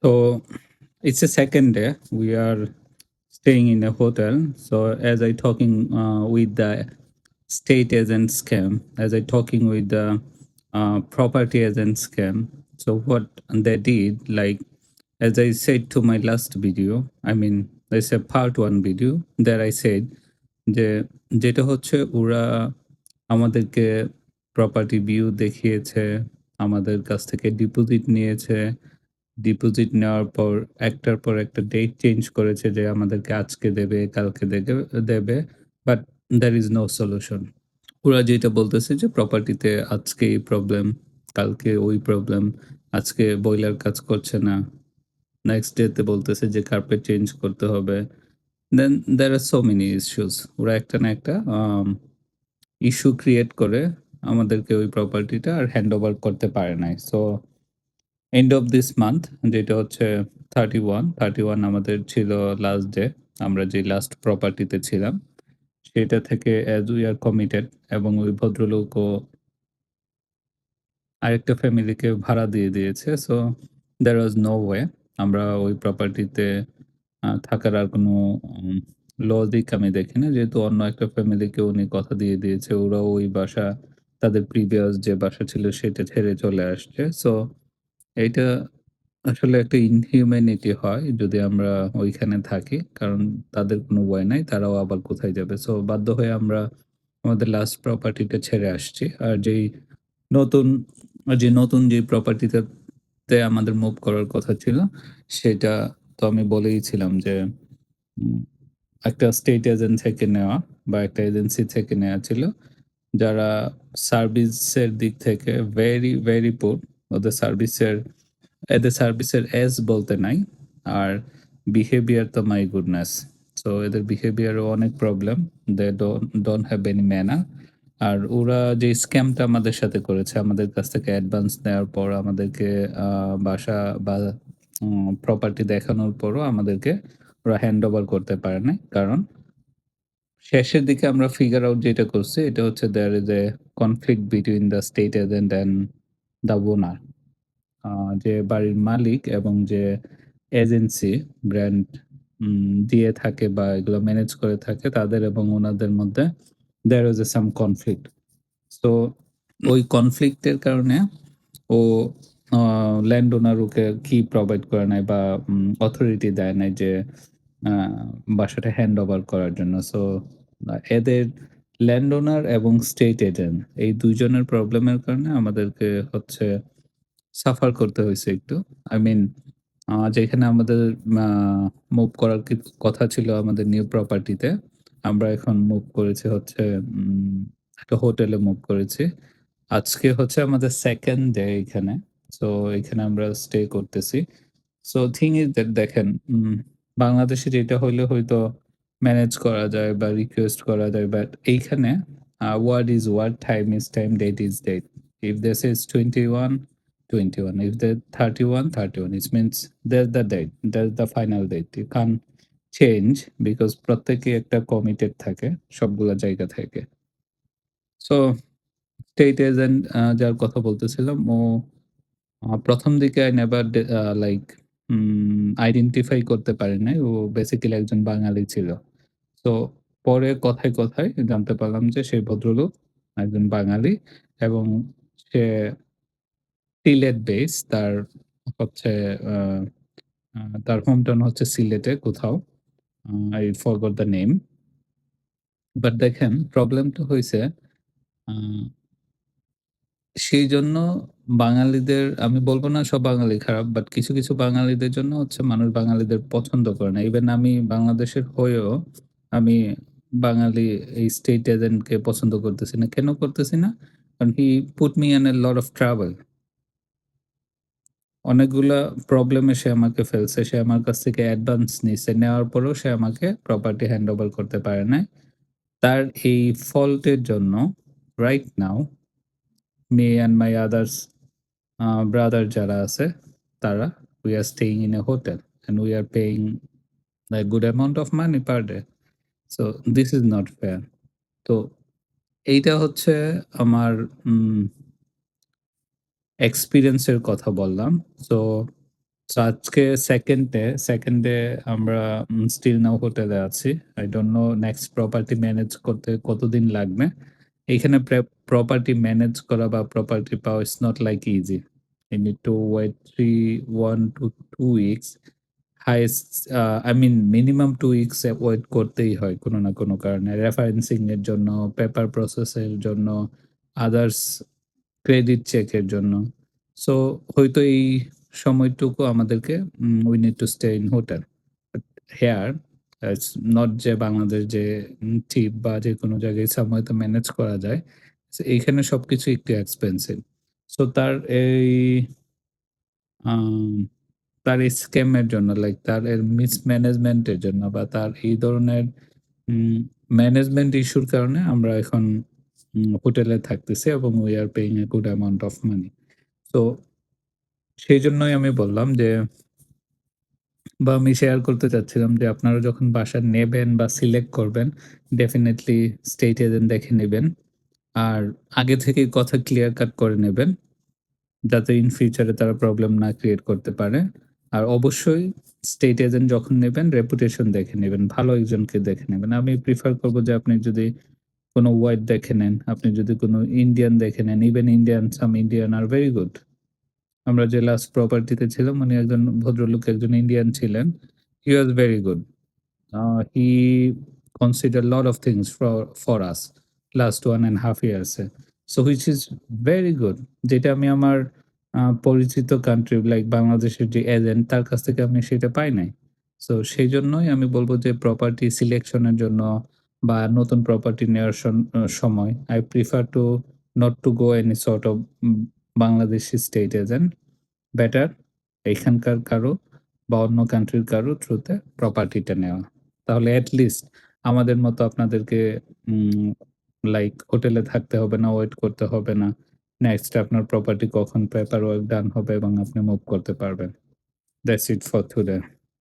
So it's a second day. We are staying in a hotel. So as I talking with the state agent scam, as I talking with the property agent scam. So what they did, like as I said to my last video, I mean, there's a part one video there I said যে যেটা হচ্ছে ওরা আমাদেরকে property view দেখিয়েছে, আমাদের কাছ থেকে deposit নিয়েছে। ডিপোজিট নেওয়ার পর একটার পর একটা ডেট চেঞ্জ করেছে যে আমাদেরকে আজকে দেবে, কালকে দেবে। But there is no solution. ওরা যেটা বলতেছে যে প্রপার্টিতে আজকে এই প্রবলেম, কালকে ওই প্রবলেম, আজকে বয়লার কাজ করছে না। নেক্সট ডে তে বলতেছে যে কার্পেট চেঞ্জ করতে হবে। দেন there are so many issues. ওরা একটা না একটা ইস্যু ক্রিয়েট করে আমাদেরকে ওই প্রপার্টিটা আর হ্যান্ডওভার করতে পারে নাই। So end of this month যেটা হচ্ছে 31 আমাদের ছিল লাস্ট ডে। আমরা যে লাস্ট প্রপার্টিতে ছিলাম সেটা থেকে অ্যাজ উই আর কমিটেড এবং ওই ভদ্রলোকও আরেকটা ফ্যামিলিকে ভাড়া দিয়ে দিয়েছে। So there was no way আমরা ওই প্রপার্টিতে থাকার আর কোনো উম লজিক আমি দেখি না। যেহেতু অন্য একটা ফ্যামিলিকে উনি কথা দিয়ে দিয়েছে। ওরাও ওই বাসা তাদের প্রিভিয়াস যে বাসা ছিল সেটা ছেড়ে চলে আসছে। সো এইটা আসলে একটা ইনহিউম্যানিটি হয় যদি আমরা ওইখানে থাকি। কারণ তাদের কোনো ওয়ে নাই। তারাও আবার কোথায় যাবে? সো বাধ্য হয়ে আমরা আমাদের লাস্ট প্রপার্টিটা ছেড়ে আসছি। আর নতুন নতুন যে প্রপার্টিটাতে আমাদের মুভ করার কথা ছিল, সেটা তো আমি বলেইছিলাম যে উম একটা স্টেট এজেন্ট থেকে নেওয়া বা একটা এজেন্সি থেকে নেওয়া ছিল। যারা সার্ভিসের দিক থেকে ভেরি, ভেরি পুর। ওদের সার্ভিসের এদের সার্ভিসের এজ বলতে নাই। আর বিহেভিয়ার তো মাই গুডনেস! সো এদের বিহেভিয়ারও অনেক problem. They don't have any manner. আর ওরা যে স্ক্যামটা আমাদের সাথে করেছে, আমাদের কাছ থেকে অ্যাডভান্স নেওয়ার পর আমাদেরকে বাসা বা প্রপার্টি দেখানোর পরও আমাদেরকে ওরা হ্যান্ডওভার করতে পারে নাই। কারণ শেষের দিকে আমরা ফিগার আউট যেটা করছি, এটা হচ্ছে there is a conflict between the state agent and the owner. আ যে বাড়ির মালিক এবং যে এজেন্সি ব্র্যান্ড দিয়ে থাকে বা এগুলো ম্যানেজ করে থাকে তাদের এবং ওনাদের মধ্যে there was a some conflict. So ওই কনফ্লিক্ট এর কারণে ও আ ল্যান্ড ওনার ওকে কি প্রোভাইড করে নাই বা অথরিটি দেয় নাই যে আ বাসাটা হ্যান্ড ওভার করার জন্য। সো এদের ল্যান্ড ওনার এবং স্টেট এজেন্ট এই ২ জনের প্রবলেমের কারণে আমাদেরকে হচ্ছে সাফার করতে হইছে একটু। I mean যেখানে আমাদের আ মুভ করার কথা ছিল আমাদের নিউ প্রপার্টিতে, আমরা এখন মুভ করেছি হচ্ছে একটা হোটেলে মুভ করেছি। আজকে হচ্ছে আমাদের 2nd ডে এখানে। সো এখানে আমরা স্টে করতেছি। সো থিং ইজ দ্যাট দেখেন বাংলাদেশে যেটা হইলে হয়তো ম্যানেজ করা যায় বা রিকোয়েস্ট করা যায়। বাট এইখানে word is word, time is time, date is date. If this is 21, 21. If the 31, 31. It means that's the date. That's the final date. You can't change because প্রত্যেকে একটা কমিটেড থাকে সবগুলা জায়গা থেকে। সো স্টেট এজেন্ট যার কথা বলতেছিলাম ও ১ম দিকে I never লাইক আইডেন্টিফাই করতে পারি নাই। ও বেসিক্যালি একজন বাঙালি ছিল। সো পরে কথায়, কথায় জানতে পারলাম যে সেই ভদ্রলোক একজন বাঙালি এবং সে সিলেট বেস। তার হচ্ছে আ আ তার হোম টাউন হচ্ছে সিলেটে কোথাও। I forgot the name. But দেখেন প্রবলেমটা হইছে আ সেইজন্য বাঙালিদের আমি বলব না সব বাঙালি খারাপ। বাট কিছু, কিছু বাঙালিদের জন্য হচ্ছে মানুষ বাঙালিদের পছন্দ করে না। ইভেন আমি বাংলাদেশের হয়েও আমি বাঙালি এই স্টেট এজেন্টকে পছন্দ করতেছি না। কেন করতেছি না? কারণ he put me in a lot of trouble. অনেকগুলা প্রবলেমে সে আমাকে ফেলছে। সে আমার কাছ থেকে অ্যাডভান্স নিছে। নেওয়ার পরেও সে আমাকে প্রপার্টি হ্যান্ডওভার করতে পারে নাই। তার এই ফল্টের জন্য right now me and my others brother যারা আছে তারা we are staying in a hotel and we are paying a good amount of money per day. So this is not fair. তো এইটা হচ্ছে আমার উম এক্সপেরিয়েন্স এর কথা বললাম। সো সো আজকে 2nd ডে আমরা স্টিল নাও হোটেলে আছি। I don't know next property manage করতে কতদিন লাগবে। এইখানে প্রপার্টি ম্যানেজ করা বা প্রপার্টি পাওয়া it's not like easy. You need to wait 1 to 2 weeks. Highest I mean minimum 2 weeks wait করতেই হয় কোনো না কোনো কারণে। রেফারেন্সিং এর জন্য, পেপার প্রসেস এর জন্য, আদার্স ক্রেডিট চেকের জন্য। সো হয়তো এই সময়টুকু আমাদেরকে we need to stay in hotel. But here it's not যে বাংলাদেশ যে চিপ বা যেকোনো জায়গায় সময়তে ম্যানেজ করা যায়। সো এইখানে সবকিছু একটু এক্সপেনসিভ। সো আম তার এই স্ক্যামের জন্য লাইক তার এর মিসম্যানেজমেন্ট এর জন্য বা তার এই ধরনের উম ম্যানেজমেন্ট ইস্যুর কারণে আমরা এখন হোটেলে থাকতেছি এবং we are paying a good amount of money. তো সেইজন্যই আমি বললাম যে বা আমি শেয়ার করতে চাচ্ছিলাম যে আপনারা যখন বাসা নেবেন বা সিলেক্ট করবেন ডেফিনিটলি স্টেট এজেন্ট দেখে নিবেন। আর আগে থেকেই কথা ক্লিয়ার কাট করে নেবেন। যাতে ইন ফিউচারে তারা প্রবলেম না ক্রিয়েট করতে পারে। আর অবশ্যই স্টেট এজেন্ট যখন নেবেন রেপুটেশন দেখে নিবেন। ভালো একজনকে দেখে নিবেন। আমি প্রিফার করব যে আপনি যদি কোন হোয়াইট দেখে নেন, আপনি যদি কোন ইন্ডিয়ান দেখে নেন, even Indian some Indian are very good. আমরা যে লাস্ট প্রপার্টিতে ছিলাম উনি একজন ভদ্রলোক একজন ইন্ডিয়ান ছিলেন। He was very good. He considered lot of things for us last 1.5 years A. So which is very good যেটা আমি আমার পরিচিত কান্ট্রি লাইক বাংলাদেশের যে এজেন্ট তার কাছ থেকে আমি সেটা পাই নাই। সো সেইজন্যই আমি বলব যে প্রপার্টি সিলেকশন এর জন্য বা নতুন প্রপার্টি নেওয়ার সময় I prefer to not to go any sort of Bangladeshi state agent. Better এইখানকার কারো বা অন্য কান্ট্রির কারো থ্রুতে প্রপার্টিটা নেওয়া। তাহলে এট লিস্ট আমাদের মতো আপনাদেরকে উম লাইক হোটেলে থাকতে হবে না, ওয়েট করতে হবে না। নেক্সট আপনার প্রপার্টি কখন পেপার ওয়ার্ক ডান হবে এবং আপনি মুভ করতে পারবেন। That's it for today.